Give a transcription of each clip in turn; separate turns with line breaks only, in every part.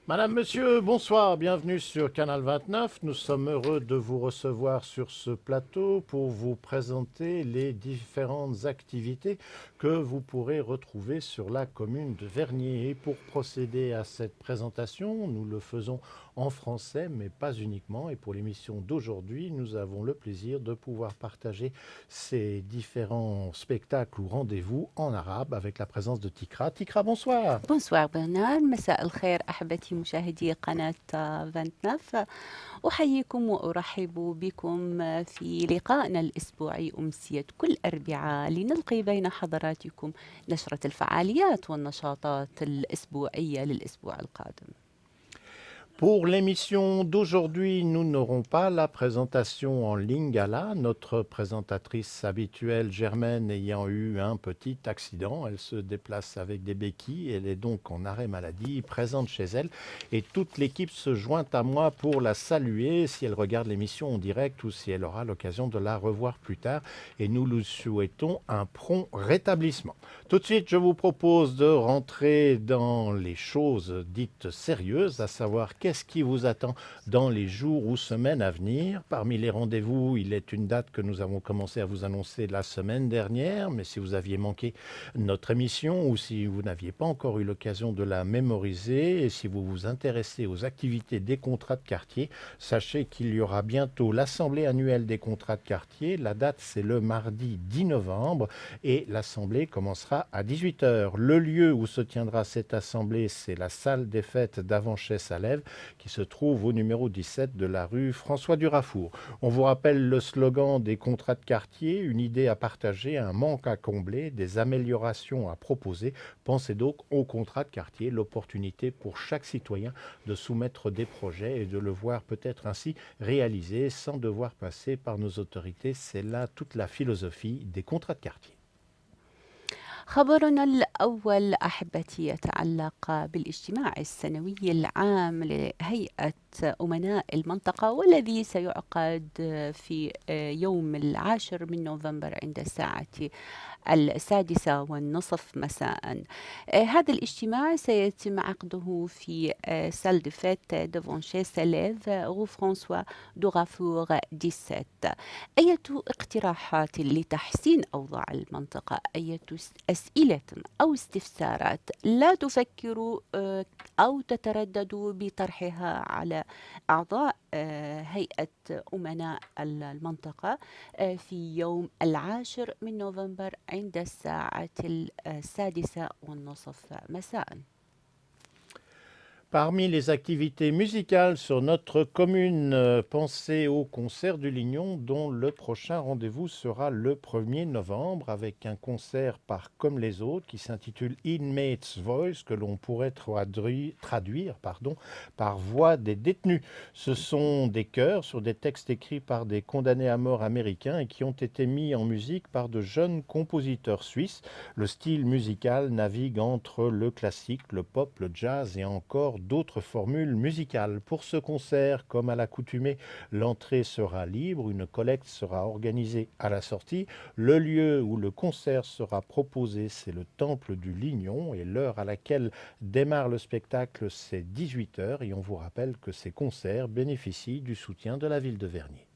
Madame, Monsieur, bonsoir, bienvenue sur Canal 29. Nous sommes heureux de vous recevoir sur ce plateau pour vous présenter les différentes activités que vous pourrez retrouver sur la commune de Vernier. Et pour procéder à cette présentation, nous le faisons en français, mais pas uniquement. Et pour l'émission d'aujourd'hui, nous avons le plaisir de pouvoir partager ces différents spectacles ou rendez-vous en arabe avec la présence de Tikra. Tikra, bonsoir.
بونسوار برنار، مساء الخير أحبتي مشاهدي قناة 29. أحييكم وأرحب بكم في لقائنا الأسبوعي أمسية كل أربعاء لنلقي بين حضراتكم نشرة الفعاليات والنشاطات الأسبوعية للأسبوع القادم.
Pour l'émission d'aujourd'hui, nous n'aurons pas la présentation en lingala, notre présentatrice habituelle Germaine ayant eu un petit accident. Elle se déplace avec des béquilles, elle est donc en arrêt maladie, présente chez elle et toute l'équipe se joint à moi pour la saluer si elle regarde l'émission en direct ou si elle aura l'occasion de la revoir plus tard et nous lui souhaitons un prompt rétablissement. Tout de suite, je vous propose de rentrer dans les choses dites sérieuses, à savoir qu'est-ce qui vous attend dans les jours ou semaines à venir. Parmi les rendez-vous, il est une date que nous avons commencé à vous annoncer la semaine dernière, mais si vous aviez manqué notre émission ou si vous n'aviez pas encore eu l'occasion de la mémoriser et si vous vous intéressez aux activités des contrats de quartier, sachez qu'il y aura bientôt l'assemblée annuelle des contrats de quartier. La date, c'est le mardi 10 novembre et l'assemblée commencera à 18h. Le lieu où se tiendra cette assemblée, c'est la salle des fêtes d'Avanchais-Salève qui se trouve au numéro 17 de la rue François Durafour. On vous rappelle le slogan des contrats de quartier, une idée à partager, un manque à combler, des améliorations à proposer. Pensez donc au contrat de quartier, l'opportunité pour chaque citoyen de soumettre des projets et de le voir peut-être ainsi réalisé sans devoir passer par nos autorités. C'est là toute la philosophie des contrats de quartier.
خبرنا الأول أحبتي يتعلق بالاجتماع السنوي العام لهيئة أمناء المنطقة، والذي سيعقد في يوم 10 من نوفمبر عند الساعة 6:30 مساء. هذا الاجتماع سيتم عقده في سال دو فيت دفونشي ساليف غو فرانسوا دوغافور 17. أية اقتراحات لتحسين أوضاع المنطقة، أية أسئلة أو استفسارات لا تفكروا أو تترددوا بطرحها على أعضاء هيئة أمناء المنطقة في يوم 10 من نوفمبر عند الساعة 6:30 مساء.
Parmi les activités musicales sur notre commune, pensez au concert du Lignon dont le prochain rendez-vous sera le 1er novembre avec un concert par Comme les autres qui s'intitule Inmates Voice que l'on pourrait traduire par voix des détenus. Ce sont des chœurs sur des textes écrits par des condamnés à mort américains et qui ont été mis en musique par de jeunes compositeurs suisses. Le style musical navigue entre le classique, le pop, le jazz et encore d'autres formules musicales. Pour ce concert, comme à l'accoutumée, l'entrée sera libre, une collecte sera organisée à la sortie. Le lieu où le concert sera proposé, c'est le Temple du Lignon et l'heure à laquelle démarre le spectacle, c'est 18h et on vous rappelle que ces concerts bénéficient du soutien de la ville de Vernier.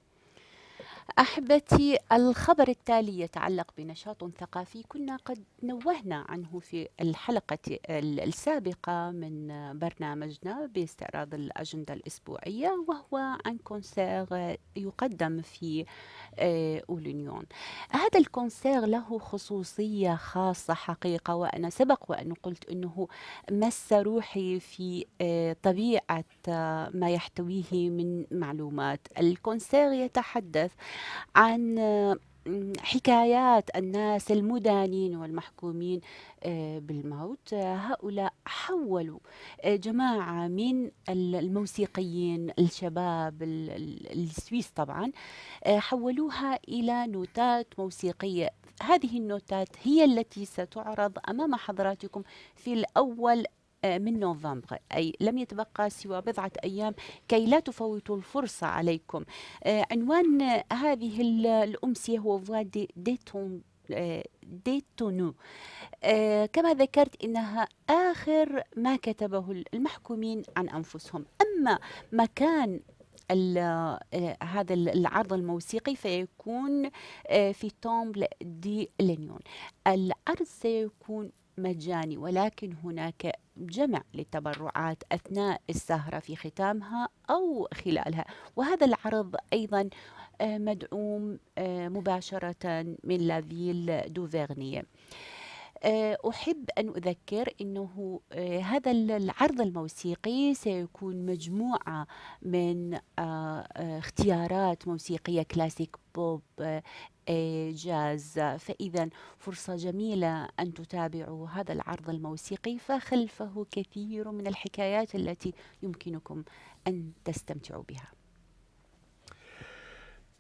أحبتي، الخبر التالي يتعلق بنشاط ثقافي كنا قد نوهنا عنه في الحلقة السابقة من برنامجنا باستعراض الأجندة الأسبوعية، وهو عن كونسير يقدم في أولينيون. هذا الكونسير له خصوصية خاصة حقيقة، وأنا سبق وأن قلت أنه مس روحي في طبيعة ما يحتويه من معلومات. الكونسير يتحدث عن حكايات الناس المدانين والمحكومين بالموت. هؤلاء حولوا جماعة من الموسيقيين الشباب السويس طبعا، حولوها إلى نوتات موسيقية. هذه النوتات هي التي ستعرض أمام حضراتكم في الأول من نوفمبر، أي لم يتبقى سوى بضعة أيام كي لا تفوتوا الفرصة عليكم. عنوان هذه الأمسية هو فوا دي ديتونو. كما ذكرت إنها آخر ما كتبه المحكومين عن أنفسهم. أما مكان هذا العرض الموسيقي فيكون في تومبل دي لينيون. العرض سيكون مجاني، ولكن هناك جمع للتبرعات أثناء السهرة في ختامها أو خلالها. وهذا العرض أيضا مدعوم مباشرة من لافيل دوفيرني. أحب أن أذكر أنه هذا العرض الموسيقي سيكون مجموعة من اختيارات موسيقية كلاسيك، بوب، جاز. فإذا فرصة جميلة أن تتابعوا هذا العرض الموسيقي، فخلفه كثير من الحكايات التي يمكنكم أن تستمتعوا بها.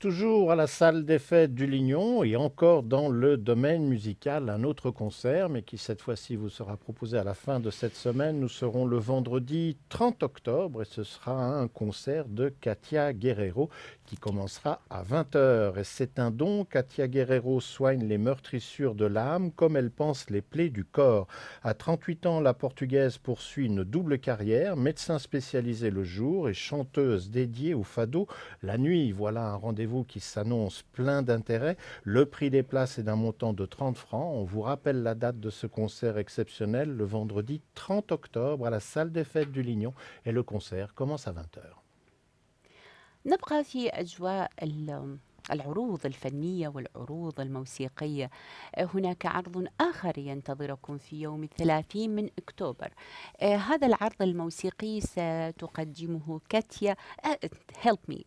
Toujours à la salle des fêtes du Lignon et encore dans le domaine musical, un autre concert, mais qui cette fois-ci vous sera proposé à la fin de cette semaine. Nous serons le vendredi 30 octobre et ce sera un concert de Katia Guerrero qui commencera à 20h. Et c'est un don. Katia Guerrero soigne les meurtrissures de l'âme comme elle pense les plaies du corps. À 38 ans, la Portugaise poursuit une double carrière, médecin spécialisé le jour et chanteuse dédiée au fado la nuit. Voilà un rendez-vous qui s'annonce plein d'intérêt. Le prix des places est d'un montant de 30 francs. On vous rappelle la date de ce concert exceptionnel, le vendredi 30 octobre à la salle des fêtes du Lignon. Et le concert commence à 20h.
نبقى في أجواء العروض الفنية والعروض الموسيقية. هناك عرض آخر ينتظركم في يوم 30 من أكتوبر. هذا العرض الموسيقي ستقدمه كاتيا help me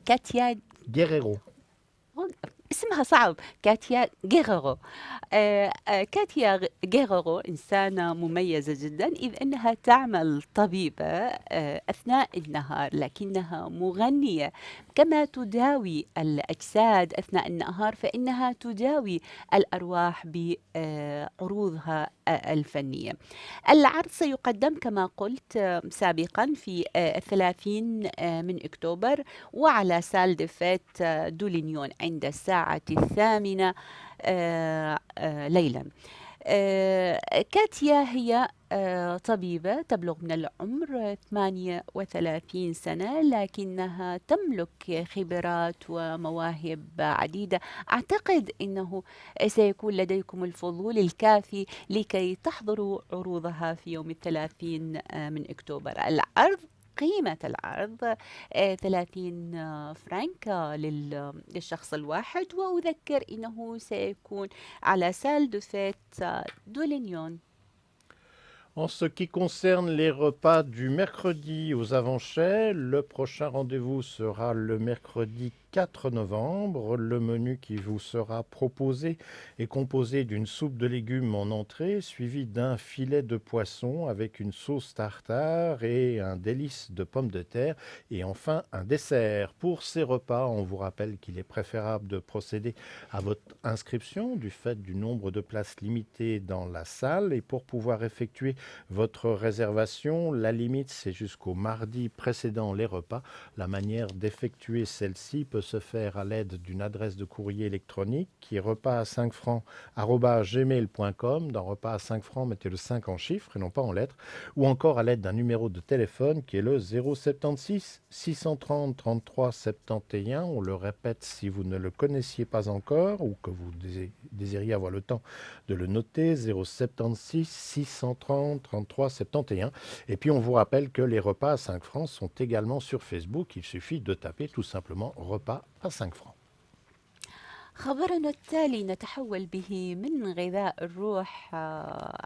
كاتيا
Guerrero.
اسمها صعب، كاتيا غيغورو. كاتيا غيغورو إنسانة مميزة جدا، إذ أنها تعمل طبيبة أثناء النهار، لكنها مغنية. كما تداوي الأجساد أثناء النهار فإنها تداوي الأرواح بعروضها الفنية. العرض سيقدم كما قلت سابقا في 30 من أكتوبر وعلى سال دي فيت دولينيون عند الساعة 8 ليلا. كاتيا هي طبيبة تبلغ من العمر 38 سنة، لكنها تملك خبرات ومواهب عديدة. أعتقد أنه سيكون لديكم الفضول الكافي لكي تحضروا عروضها في يوم 30 من أكتوبر. العرض قيمة العرض 30 فرنك للشخص الواحد، وأذكر أنه سيكون على سال دو فيت دولينيون.
En ce qui concerne les repas du mercredi aux Avanchets, le prochain rendez-vous sera le mercredi 4 novembre. Le menu qui vous sera proposé est composé d'une soupe de légumes en entrée, suivie d'un filet de poisson avec une sauce tartare et un délice de pommes de terre, et enfin un dessert. Pour ces repas, on vous rappelle qu'il est préférable de procéder à votre inscription du fait du nombre de places limitées dans la salle, et pour pouvoir effectuer votre réservation, la limite c'est jusqu'au mardi précédent les repas. La manière d'effectuer celle-ci peut se faire à l'aide d'une adresse de courrier électronique qui est repas à 5 francs @gmail.com. Dans repas à 5 francs, mettez le 5 en chiffres et non pas en lettres, ou encore à l'aide d'un numéro de téléphone qui est le 076 630 33 71. On le répète si vous ne le connaissiez pas encore ou que vous désiriez avoir le temps de le noter, 076 630 33 71. Et puis on vous rappelle que les repas à 5 francs sont également sur Facebook. Il suffit de taper tout simplement repas à 5 francs.
خبرنا التالي نتحول به من غذاء الروح،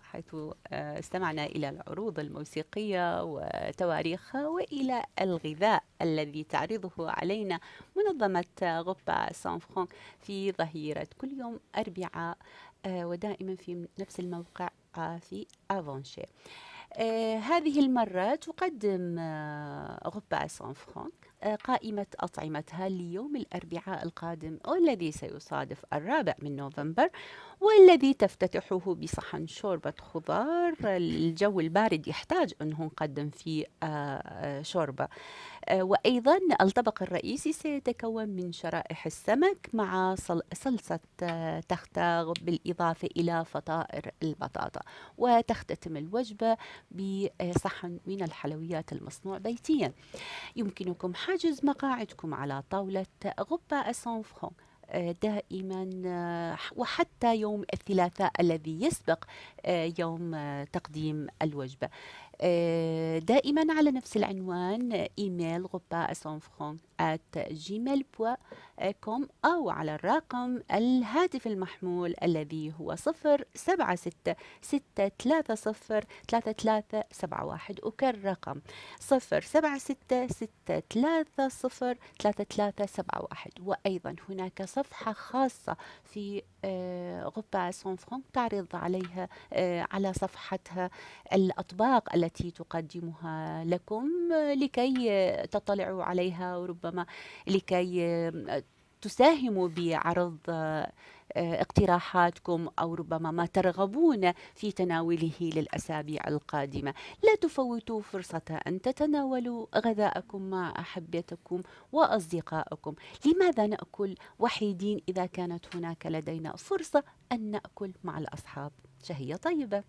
حيث استمعنا إلى العروض الموسيقية وتواريخها، وإلى الغذاء الذي تعرضه علينا منظمة غوبا سان فرانك في ظهيرة كل يوم أربعاء، ودائما في نفس الموقع في أفانشي. هذه المرة تقدم غوبا سان فرانك قائمة أطعمتها ليوم الأربعاء القادم والذي سيصادف 4 نوفمبر، والذي تفتتحه بصحن شوربة خضار. الجو البارد يحتاج أنه نقدم فيه شوربة. وأيضا الطبق الرئيسي سيتكون من شرائح السمك مع صلصة تختار بالإضافة إلى فطائر البطاطا. وتختتم الوجبة بصحن من الحلويات المصنوع بيتيا. يمكنكم حجز مقاعدكم على طاولة غوبا سان فرانك دائما وحتى يوم الثلاثاء الذي يسبق يوم تقديم الوجبة، دائما على نفس العنوان إيميل gmail.com أو على الرقم الهاتف المحمول الذي هو 076-630-3371. أكرر رقم 076-630-3371. وأيضا هناك صفحة خاصة في غوبا سان فرانك تعرض عليها على صفحتها الأطباق التي تقدمها لكم لكي تطلعوا عليها، وربما لكي تساهموا بعرض اقتراحاتكم أو ربما ما ترغبون في تناوله للأسابيع القادمة. لا تفوتوا فرصة أن تتناولوا غذاءكم مع أحبتكم وأصدقائكم. لماذا نأكل وحيدين إذا كانت هناك لدينا فرصة أن نأكل مع الأصحاب؟ شهية طيبة.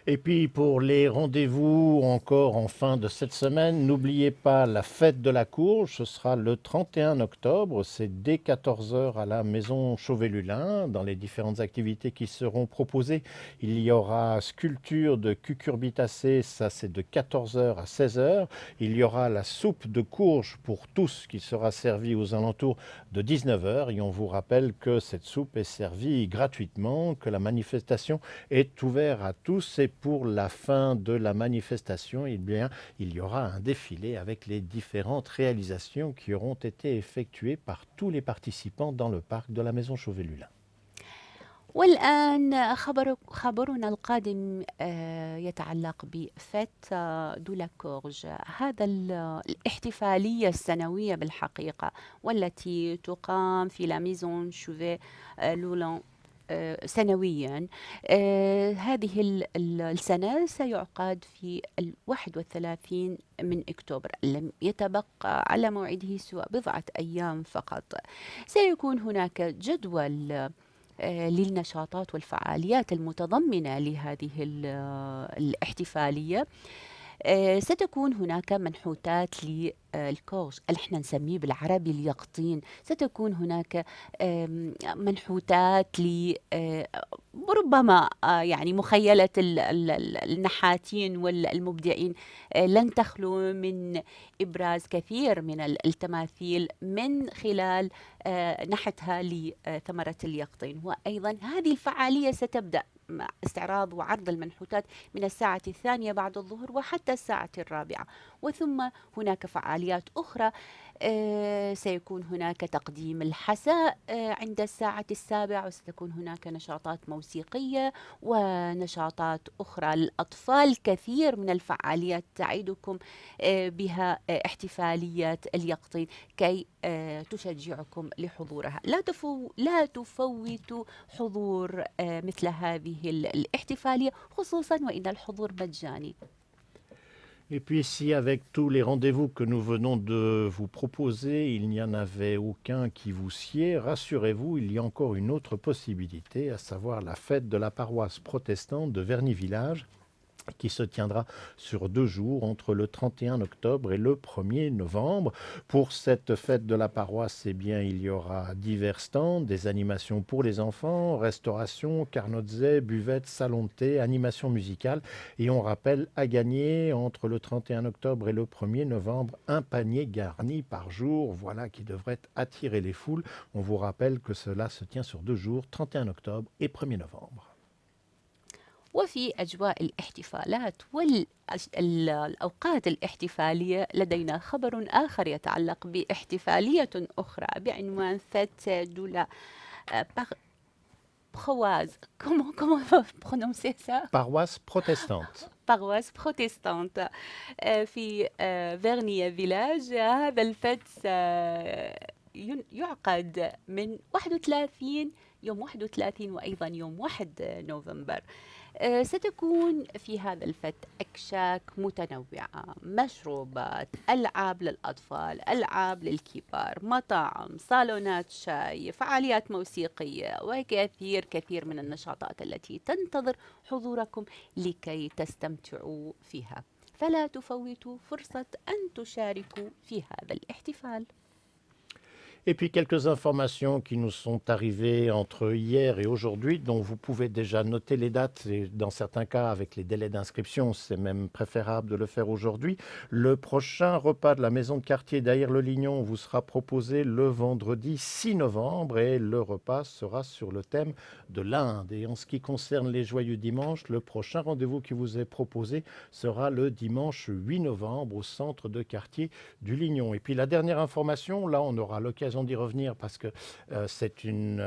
Et puis pour les rendez-vous encore en fin de cette semaine, n'oubliez pas la fête de la courge, ce sera le 31 octobre, c'est dès 14 heures à la maison Chauvet-Lulin. Dans les différentes activités qui seront proposées, il y aura sculpture de cucurbitacées, ça c'est de 14 heures à 16 heures. Il y aura la soupe de courge pour tous qui sera servie aux alentours de 19 heures. Et on vous rappelle que cette soupe est servie gratuitement, que la manifestation est ouverte à tous. Et pour la fin de la manifestation, eh bien, il y aura un défilé avec les différentes réalisations qui auront été effectuées par tous les participants dans le parc de la maison Chauvet-Lulin.
والآن خبرنا القادم يتعلق بفيت دو لا كورج، هذا الاحتفالية السنوية بالحقيقة، والتي تقام في لا ميزون شوفي لولان سنويا. هذه السنة سيعقد في 31 من أكتوبر، لم يتبقى على موعده سوى بضعة أيام فقط. سيكون هناك جدول للنشاطات والفعاليات المتضمنة لهذه الاحتفالية. ستكون هناك منحوتات للكورج اللي احنا نسميه بالعربي اليقطين. ستكون هناك منحوتات ربما يعني مخيلة النحاتين والمبدعين لن تخلو من إبراز كثير من التماثيل من خلال نحتها لثمرة اليقطين. وأيضا هذه الفعالية ستبدأ مع استعراض وعرض المنحوتات من الساعة 2 بعد الظهر وحتى الساعة 4. وثم هناك فعاليات أخرى، سيكون هناك تقديم الحساء عند الساعة 7، وستكون هناك نشاطات موسيقية ونشاطات أخرى للأطفال. كثير من الفعاليات تعيدكم بها احتفالية اليقطين كي تشجعكم لحضورها. لا تفوتوا حضور مثل هذه الاحتفالية، خصوصا وإن الحضور مجاني.
Et puis si avec tous les rendez-vous que nous venons de vous proposer, il n'y en avait aucun qui vous sied, rassurez-vous, il y a encore une autre possibilité, à savoir la fête de la paroisse protestante de Verny-Village, qui se tiendra sur 2 jours entre le 31 octobre et le 1er novembre. Pour cette fête de la paroisse, eh bien, il y aura divers stands, des animations pour les enfants, restauration, carnotze, buvette, salon de thé, animation musicale. Et on rappelle à gagner entre le 31 octobre et le 1er novembre un panier garni par jour, voilà qui devrait attirer les foules. On vous rappelle que cela se tient sur 2 jours, 31 octobre et 1er novembre.
وفي أجواء الاحتفالات والأوقات الاحتفالية لدينا خبر آخر يتعلق باحتفالية أخرى بعنوان فيت دو لا Proise. Comment on va prononcer ça?
Paroisse protestante.
paroisse protestante في فيرنيا فيلاج. هذا الفت يعقد من 31 يوم 31 وأيضا يوم 1 نوفمبر. ستكون في هذا الفت أكشاك متنوعة، مشروبات، ألعاب للأطفال، ألعاب للكبار، مطاعم، صالونات شاي، فعاليات موسيقية، وكثير كثير من النشاطات التي تنتظر حضوركم لكي تستمتعوا فيها. فلا تفوتوا فرصة أن تشاركوا في هذا الاحتفال.
Et puis quelques informations qui nous sont arrivées entre hier et aujourd'hui, dont vous pouvez déjà noter les dates, et dans certains cas avec les délais d'inscription, c'est même préférable de le faire aujourd'hui. Le prochain repas de la maison de quartier d'Aïr-le-Lignon vous sera proposé le vendredi 6 novembre et le repas sera sur le thème de l'Inde. Et en ce qui concerne les Joyeux Dimanches, le prochain rendez-vous qui vous est proposé sera le dimanche 8 novembre au centre de quartier du Lignon. Et puis la dernière information, là on aura l'occasion d'y revenir parce que c'est une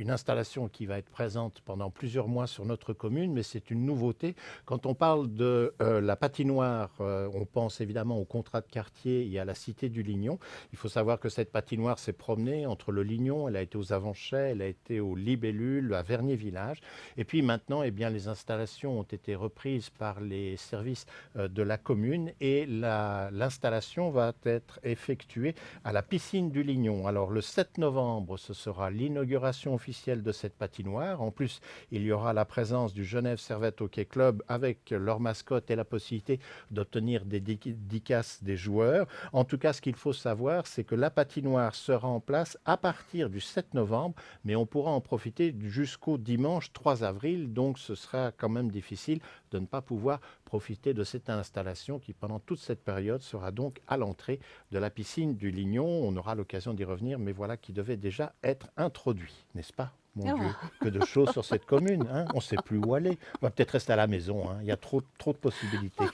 installation qui va être présente pendant plusieurs mois sur notre commune, mais c'est une nouveauté. Quand on parle de la patinoire, on pense évidemment au contrat de quartier et à la cité du Lignon. Il faut savoir que cette patinoire s'est promenée entre le Lignon, elle a été aux Avanchais, elle a été aux Libellules, à Vernier Village. Et puis maintenant, eh bien, les installations ont été reprises par les services de la commune et l'installation va être effectuée à la piscine du Lignon. Alors le 7 novembre, ce sera l'inauguration officielle de cette patinoire. En plus, il y aura la présence du Genève Servette Hockey Club avec leur mascotte et la possibilité d'obtenir des dédicaces des joueurs. En tout cas, ce qu'il faut savoir, c'est que la patinoire sera en place à partir du 7 novembre, mais on pourra en profiter jusqu'au dimanche 3 avril. Donc ce sera quand même difficile de ne pas pouvoir profiter de cette installation qui, pendant toute cette période, sera donc à l'entrée de la piscine du Lignon. On aura l'occasion d'y revenir, mais voilà qui devait déjà être introduit, n'est-ce pas? Mon Dieu, que de choses sur cette commune, hein, on ne sait plus où aller. On va peut-être rester à la maison, hein, il y a trop de possibilités.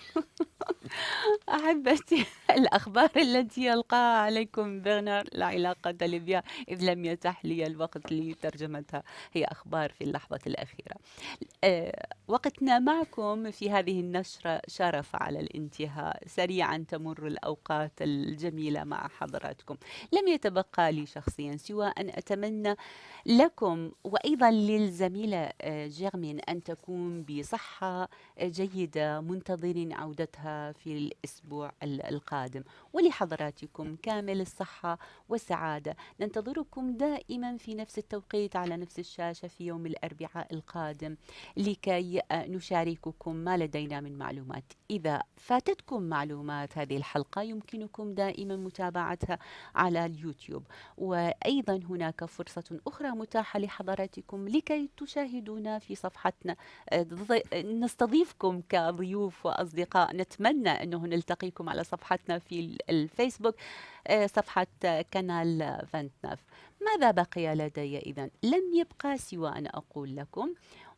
أحبتي، الأخبار التي يلقاها عليكم برنر لا علاقة لي بها إذ لم يتح لي الوقت لترجمتها، هي أخبار في اللحظة الأخيرة. وقتنا معكم في هذه النشرة شرف على الانتهاء. سريعا تمر الأوقات الجميلة مع حضراتكم. لم يتبقى لي شخصيا سوى أن أتمنى لكم وأيضا للزميلة جيرمين أن تكون بصحة جيدة، منتظرين عودتها في الأسبوع القادم، ولحضراتكم كامل الصحة والسعادة. ننتظركم دائما في نفس التوقيت على نفس الشاشة في يوم الأربعاء القادم لكي نشارككم ما لدينا من معلومات. إذا فاتتكم معلومات هذه الحلقة يمكنكم دائما متابعتها على اليوتيوب، وأيضا هناك فرصة أخرى متاحة لحضراتكم لكي تشاهدونا في صفحتنا. نستضيفكم كضيوف وأصدقاء. نتمنى أنه نلتقيكم على صفحتنا في الفيسبوك، صفحة كانال 29. ماذا بقي لدي إذن؟ لم يبقى سوى أن أقول لكم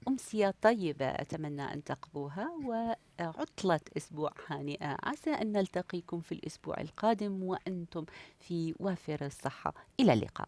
أمسية طيبة أتمنى أن تقضوها، وعطلة أسبوع هانئة. عسى أن نلتقيكم في الأسبوع القادم وأنتم في وافر الصحة. إلى اللقاء.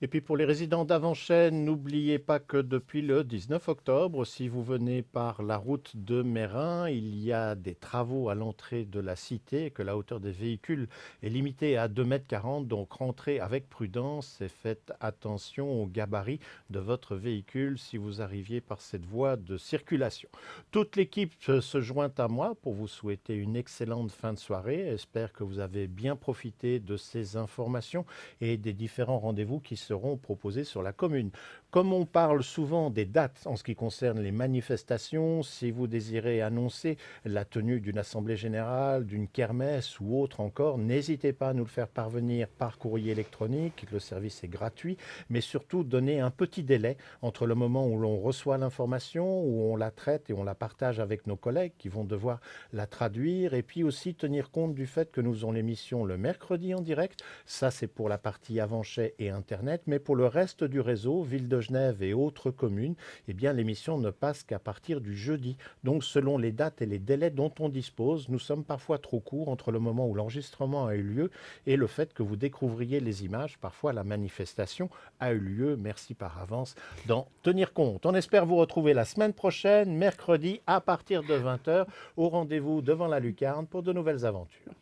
Et puis pour les résidents d'Avanchais, n'oubliez pas que depuis le 19 octobre, si vous venez par la route de Mérin, il y a des travaux à l'entrée de la cité et que la hauteur des véhicules est limitée à 2,40 m. Donc rentrez avec prudence et faites attention au gabarit de votre véhicule si vous arriviez par cette voie de circulation. Toute l'équipe se joint à moi pour vous souhaiter une excellente fin de soirée. J'espère que vous avez bien profité de ces informations et des différents rendez-vous qui seront proposés sur la commune. Comme on parle souvent des dates en ce qui concerne les manifestations, si vous désirez annoncer la tenue d'une assemblée générale, d'une kermesse ou autre encore, n'hésitez pas à nous le faire parvenir par courrier électronique. Le service est gratuit, mais surtout donner un petit délai entre le moment où l'on reçoit l'information, où on la traite et on la partage avec nos collègues qui vont devoir la traduire, et puis aussi tenir compte du fait que nous faisons l'émission le mercredi en direct. Ça, c'est pour la partie Avanchais et Internet, mais pour le reste du réseau, Ville de Genève et autres communes, eh bien l'émission ne passe qu'à partir du jeudi. Donc selon les dates et les délais dont on dispose, nous sommes parfois trop courts entre le moment où l'enregistrement a eu lieu et le fait que vous découvriez les images. Parfois la manifestation a eu lieu. Merci par avance d'en tenir compte. On espère vous retrouver la semaine prochaine, mercredi à partir de 20 h, au rendez-vous devant la lucarne pour de nouvelles aventures.